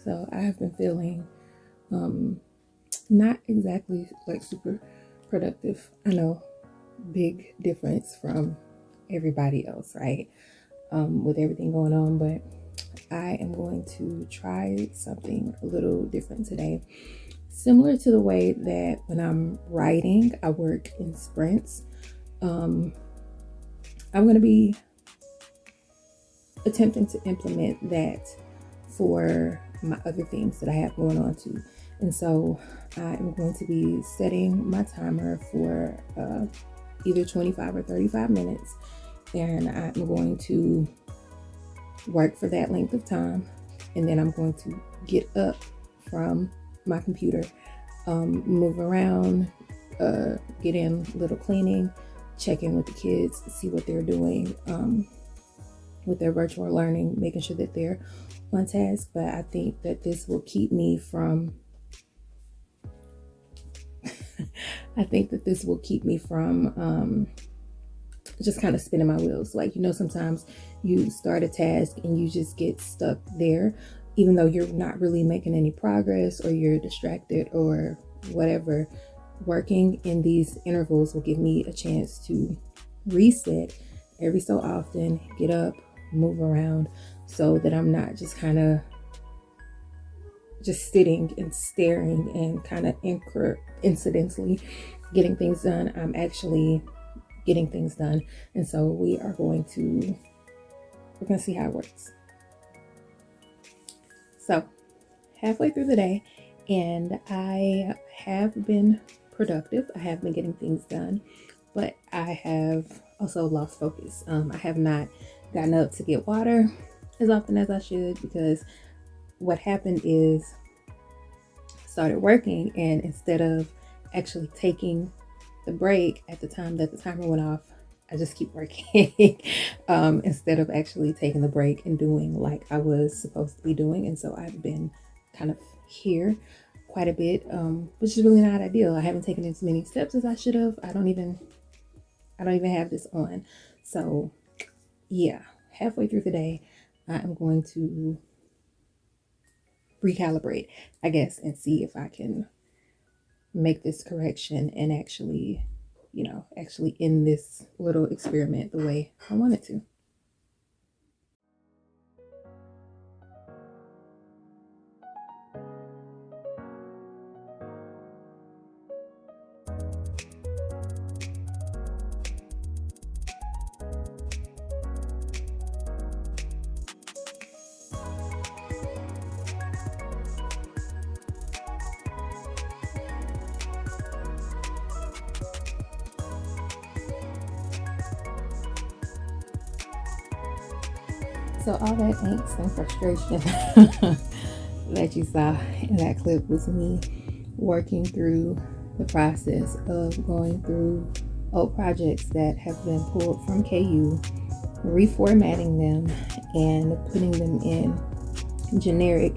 So I have been feeling not exactly like super productive. I know, big difference from everybody else, right? With everything going on, but I am going to try something a little different today. Similar to the way that when I'm writing, I work in sprints. I'm going to be attempting to implement that for my other things that I have going on too. And so I am going to be setting my timer for either 25 or 35 minutes. And I'm going to work for that length of time. And then I'm going to get up from my computer, move around, get in a little cleaning, check in with the kids, see what they're doing with their virtual learning, making sure that they're on task. But I think that this will keep me from just kind of spinning my wheels. Like, sometimes you start a task and you just get stuck there, even though you're not really making any progress or you're distracted or whatever. Working in these intervals will give me a chance to reset every so often, get up, move around, so that I'm not just kind of just sitting and staring and kind of incidentally getting things done. I'm actually getting things done. And so we're going to see how it works. So halfway through the day, and I have been productive. I have been getting things done, but I have also lost focus. I have not gotten up to get water as often as I should, because what happened is I started working, and instead of actually taking the break at the time that the timer went off, I just keep working instead of actually taking the break and doing like I was supposed to be doing. And so I've been kind of here quite a bit, which is really not ideal. I haven't taken as many steps as I should have. I don't even have this on. So yeah, halfway through the day, I am going to recalibrate, I guess, and see if I can make this correction and actually end this little experiment the way I want it to. So all that angst and frustration that you saw in that clip was me working through the process of going through old projects that have been pulled from KU, reformatting them and putting them in generic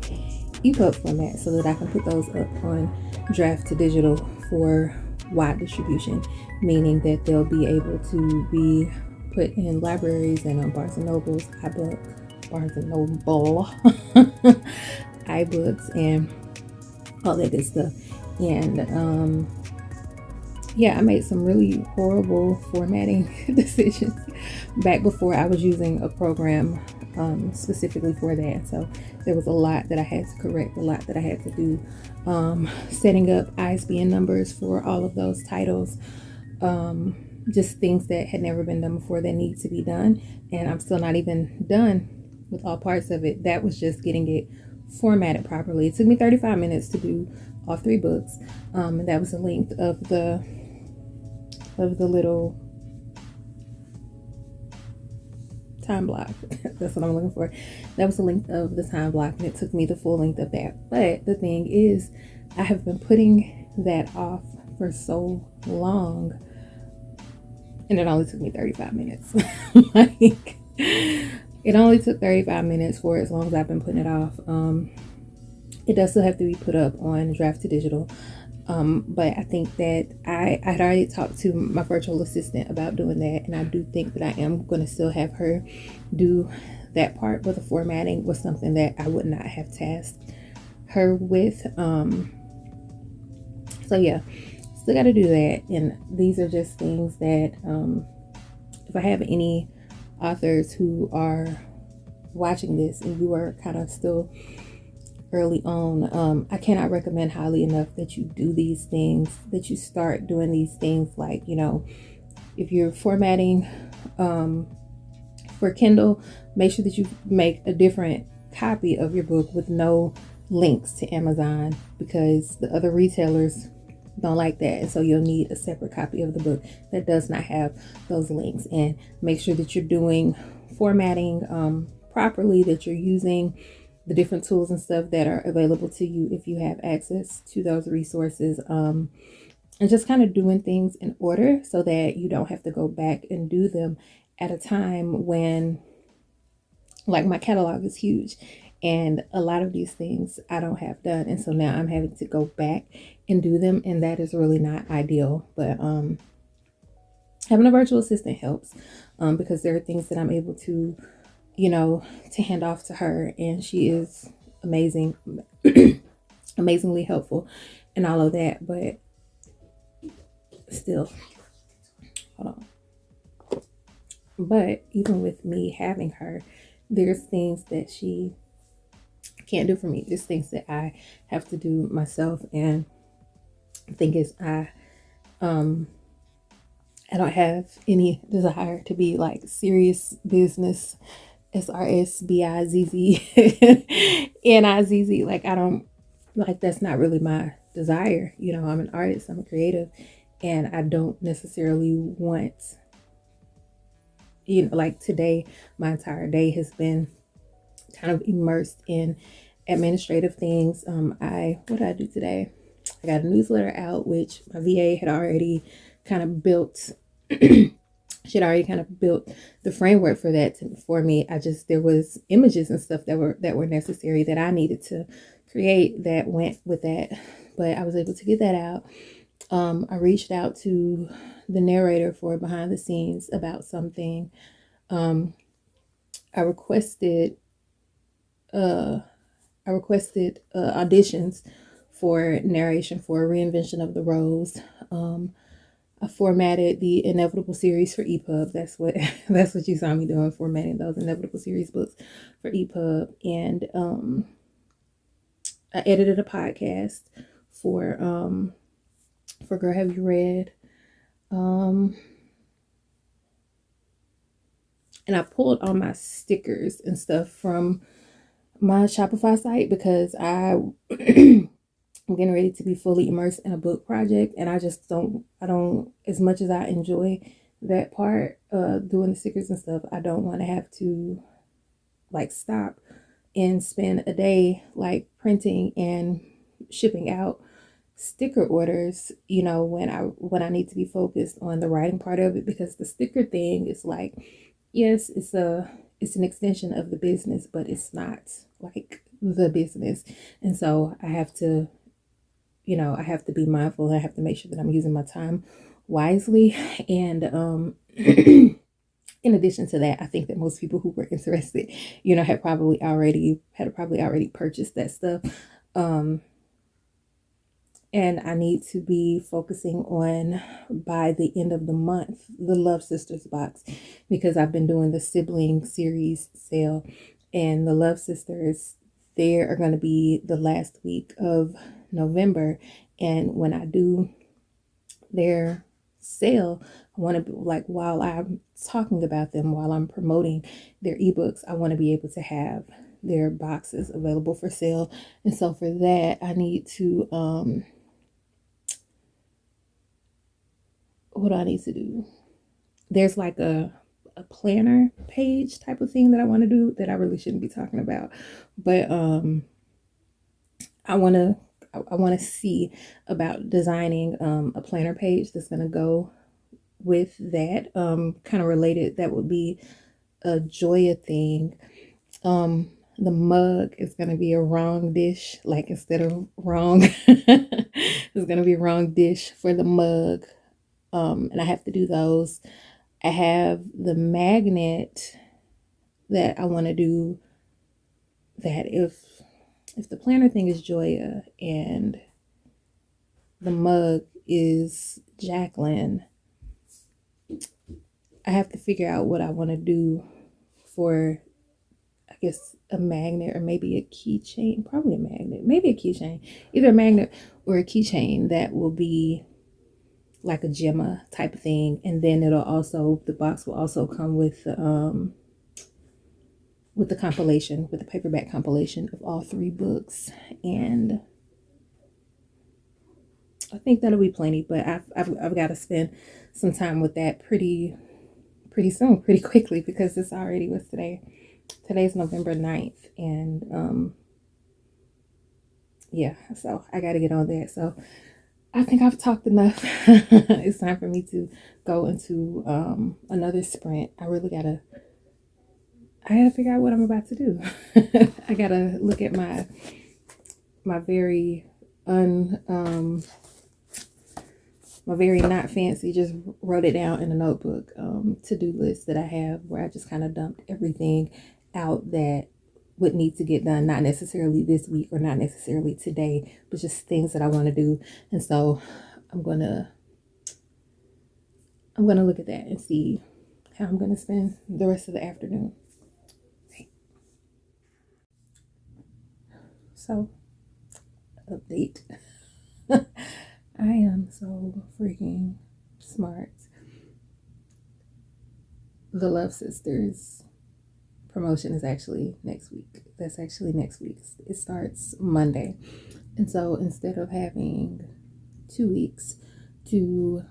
EPUB format so that I can put those up on draft to digital for wide distribution, meaning that they'll be able to be put in libraries and on Barnes and Nobles, iBooks, and all that good stuff. And I made some really horrible formatting decisions back before I was using a program specifically for that. So there was a lot that I had to correct, a lot that I had to do. Setting up ISBN numbers for all of those titles. Just things that had never been done before that need to be done. And I'm still not even done with all parts of it. That was just getting it formatted properly. It took me 35 minutes to do all 3 books. And that was the length of the little time block. That's what I'm looking for. That was the length of the time block, and it took me the full length of that. But the thing is, I have been putting that off for so long, and it only took me 35 minutes. Like, it only took 35 minutes for as long as I've been putting it off. It does still have to be put up on draft to digital. But I think that I had already talked to my virtual assistant about doing that, and I do think that I am going to still have her do that part, but the formatting was something that I would not have tasked her with. So yeah, still got to do that. And these are just things that if I have any authors who are watching this and you are kind of still early on, I cannot recommend highly enough that you do these things, that you start doing these things. Like, if you're formatting for Kindle, make sure that you make a different copy of your book with no links to Amazon, because the other retailers don't like that, and so you'll need a separate copy of the book that does not have those links. And make sure that you're doing formatting properly, that you're using the different tools and stuff that are available to you if you have access to those resources, and just kind of doing things in order so that you don't have to go back and do them at a time when, like, my catalog is huge and a lot of these things I don't have done, and so now I'm having to go back and do them, and that is really not ideal. But having a virtual assistant helps, because there are things that I'm able to to hand off to her, and she is amazing, amazingly helpful and all of that. But still, hold on. But even with me having her, there's things that she can't do for me. There's things that I have to do myself. And the thing is, I don't have any desire to be like serious business, SRSBIZZNIZZ. Like, I don't, like, that's not really my desire. I'm an artist, I'm a creative, and I don't necessarily want, like today, my entire day has been kind of immersed in administrative things. What did I do today? I got a newsletter out, which my VA had already kind of built. She'd already kind of built the framework for that for me. There was images and stuff that were necessary that I needed to create that went with that, but I was able to get that out. I reached out to the narrator for behind the scenes about something. I requested auditions for narration for a reinvention of the rose. I formatted the Inevitable series for EPUB. That's what that's what you saw me doing, formatting those Inevitable series books for EPUB. And I edited a podcast for Girl Have You Read. And I pulled all my stickers and stuff from my Shopify site, because I'm getting ready to be fully immersed in a book project, and I don't, as much as I enjoy that part, doing the stickers and stuff, I don't want to have to like stop and spend a day like printing and shipping out sticker orders, when I need to be focused on the writing part of it. Because the sticker thing is like, yes, it's an extension of the business, but it's not like the business. And so I have to be mindful. I have to make sure that I'm using my time wisely. And in addition to that, I think that most people who were interested, had probably already purchased that stuff. And I need to be focusing on, by the end of the month, the Love Sisters box, because I've been doing the sibling series sale, and the Love Sisters, they are going to be the last week of November. And when I do their sale, I want to be like, while I'm talking about them, while I'm promoting their ebooks, I want to be able to have their boxes available for sale. And so for that, I need to what do I need to do? There's like a planner page type of thing that I want to do that I really shouldn't be talking about, but I want to see about designing a planner page that's going to go with that, kind of related. That would be a Joya thing. The mug is going to be a wrong dish, like instead of wrong, it's going to be wrong dish for the mug. And I have to do those. I have the magnet that I want to do, that if the planner thing is Joya and the mug is Jacqueline, I have to figure out what I want to do for, I guess, a magnet or maybe a keychain. Probably a magnet, maybe a keychain. Either a magnet or a keychain that will be like a Gemma type of thing. And then it'll also, the box will also come with the compilation, with the paperback compilation of all 3 books. And I think that'll be plenty, but I've got to spend some time with that pretty soon, pretty quickly, because it's already, what's today? Today's November 9th, and yeah, so I got to get on that. So I think I've talked enough. It's time for me to go into another sprint. I gotta figure out what I'm about to do. I gotta look at my very my very not fancy, just wrote it down in a notebook, to-do list that I have, where I just kind of dumped everything out that would need to get done, not necessarily this week or not necessarily today, but just things that I want to do. And so I'm gonna look at that and see how I'm gonna spend the rest of the afternoon. So, update. I am so freaking smart. The Love Sisters promotion is actually next week. That's actually next week. It starts Monday. And so instead of having 2 weeks to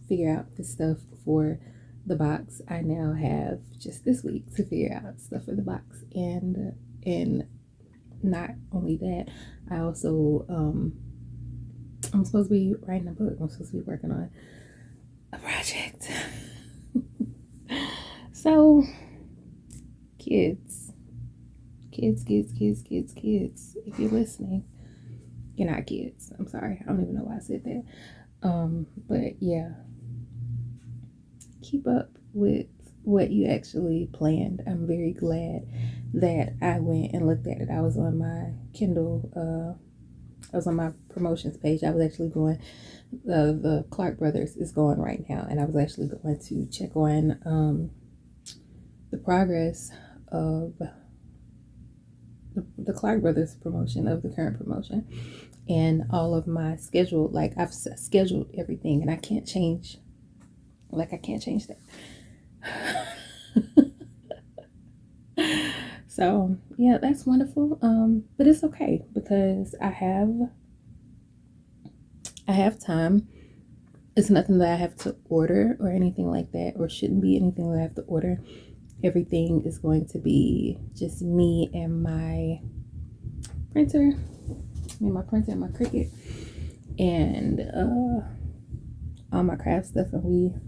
figure out the stuff for the box, I now have just this week to figure out stuff for the box. And not only that, I also I'm supposed to be writing a book. I'm supposed to be working on a project. So kids, if you're listening, you're not kids. I'm sorry. I don't even know why I said that. But yeah, keep up with what you actually planned. I'm very glad that I went and looked at it. I was on my Kindle, I was on my promotions page. I was actually going, the Clark Brothers is going right now, and I was actually going to check on the progress of the Clark Brothers promotion, of the current promotion, and all of my schedule. Like, I've scheduled everything, and I can't change that. So yeah, that's wonderful. But it's okay, because I have time. It's nothing that I have to order or anything like that, or shouldn't be anything that I have to order. Everything is going to be just me and my printer, and my Cricut, and all my craft stuff, and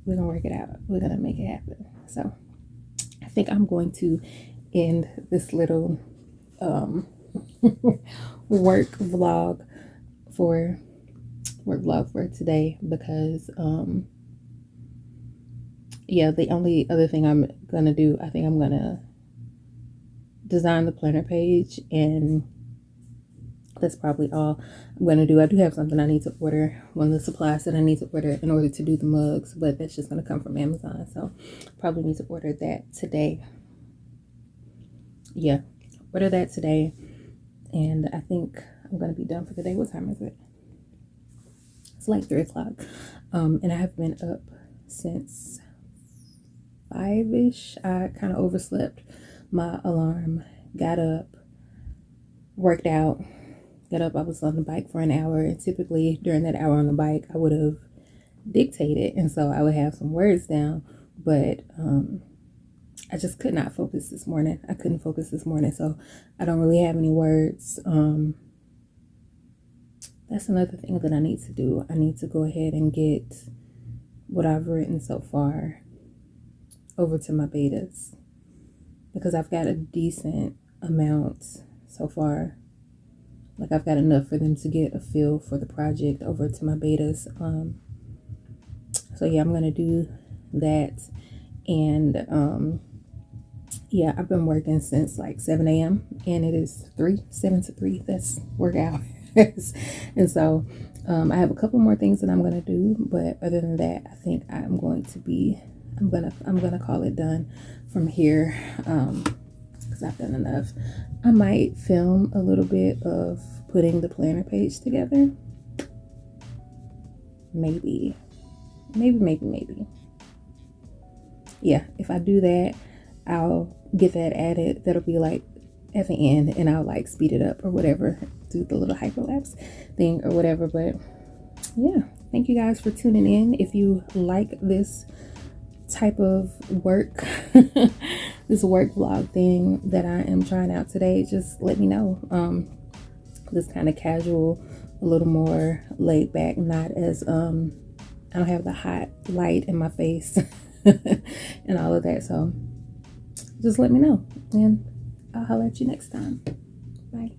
we're gonna work it out. We're gonna make it happen. So I think I'm going to end this little work vlog for today, because yeah, the only other thing I'm gonna do, I think I'm gonna design the planner page, and that's probably all I'm gonna do. I do have something I need to order, one of the supplies that I need to order in order to do the mugs, but that's just gonna come from Amazon, so probably need to order that today. Yeah, order that today, and I think I'm gonna be done for the day. What time is it? It's like 3 o'clock. And I have been up since 5-ish. I kind of overslept my alarm, got up, worked out, got up. I was on the bike for an hour, and typically during that hour on the bike, I would have dictated, and so I would have some words down, but I just could not focus this morning. I couldn't focus this morning, so I don't really have any words. That's another thing that I need to do. I need to go ahead and get what I've written so far over to my betas, because I've got a decent amount so far. Like, I've got enough for them to get a feel for the project over to my betas. So yeah, I'm gonna do that, And yeah, I've been working since like 7 a.m. and it is 7 to 3. That's work hours. And so I have a couple more things that I'm gonna do, but other than that, I think I'm gonna call it done from here. Because I've done enough. I might film a little bit of putting the planner page together. Maybe. Yeah, if I do that, I'll get that added. That'll be like at the end, and I'll like speed it up or whatever, do the little hyperlapse thing or whatever. But yeah, thank you guys for tuning in. If you like this type of work, this work vlog thing that I am trying out today, just let me know. This kind of casual, a little more laid back, not as I don't have the hot light in my face and all of that. So just let me know, and I'll holler at you next time. Bye.